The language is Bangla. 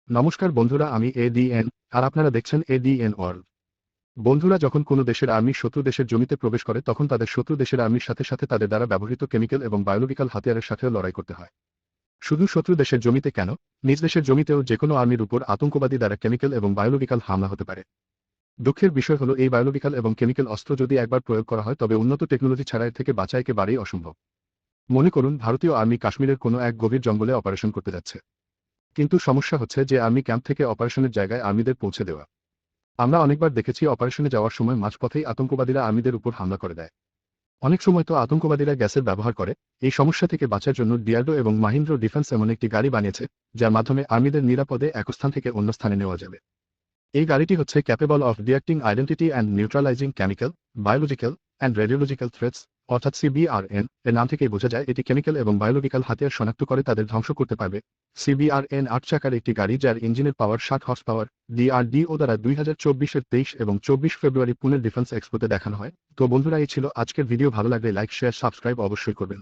নমস্কার বন্ধুরা, আমি এডিএন আর আপনারা দেখছেন এডিএন ওয়ার্ল্ড। বন্ধুরা, যখন কোনো দেশের আর্মি শত্রু দেশের জমিতে প্রবেশ করে তখন তাদের শত্রু দেশের আর্মির সাথে সাথে তাদের দ্বারা ব্যবহৃত কেমিক্যাল এবং বায়োলজিক্যাল হাতিয়ারের সাথেও লড়াই করতে হয়। শুধু শত্রু দেশের জমিতে কেন, নিজ দেশের জমিতেও যে কোনো আর্মির উপর আতঙ্কবাদী দ্বারা কেমিক্যাল এবং বায়োলজিক্যাল হামলা হতে পারে। দুঃখের বিষয় হলো এই বায়োলজিক্যাল এবং কেমিক্যাল অস্ত্র যদি একবার প্রয়োগ করা হয় তবে উন্নত টেকনোলজি ছাড়া এর থেকে বাঁচা একেবারেই অসম্ভব। মনে করুন ভারতীয় আর্মি কাশ্মীরের কোনো এক গভীর জঙ্গলে অপারেশন করতে যাচ্ছে, কিন্তু সমস্যা হচ্ছে যে আর্মি ক্যাম্প থেকে অপারেশনের জায়গায় আর্মিদের পৌঁছে দেওয়া। আমরা অনেকবার দেখেছি অপারেশনে যাওয়ার সময় মাঝপথেই আতঙ্কবাদীরা আর্মিদের উপর হামলা করে দেয়। অনেক সময় তো আতঙ্কবাদীরা গ্যাসের ব্যবহার করে। এই সমস্যা থেকে বাঁচার জন্য ডিআরডো এবং মাহিন্দ্র ডিফেন্স এমন একটি গাড়ি বানিয়েছে যার মাধ্যমে আর্মিদের নিরাপদে এক স্থান থেকে অন্য স্থানে নেওয়া যাবে। এই গাড়িটি হচ্ছে capable of detecting identity and neutralising chemical, biological and radiological threats, অর্থাৎ সিবিআরএন। এর নাম থেকেই বোঝা যায় এটি কেমিক্যাল এবং বায়োলজিক্যাল হাতিয়ার শনাক্ত করে তাদের ধ্বংস করতে পারবে। সিবিআরএন ৮ চাকার একটি গাড়ি যার ইঞ্জিনের পাওয়ার ৬০ হর্স পাওয়ার। ডিআরডিও দ্বারা ২০২৪-এর ২৩ এবং ২৪ ফেব্রুয়ারি পুনের ডিফেন্স এক্সপোতে দেখানো হয়। তো বন্ধুরা, এই ছিল আজকের ভিডিও। ভালো লাগলে লাইক, শেয়ার, সাবস্ক্রাইব অবশ্যই করবেন।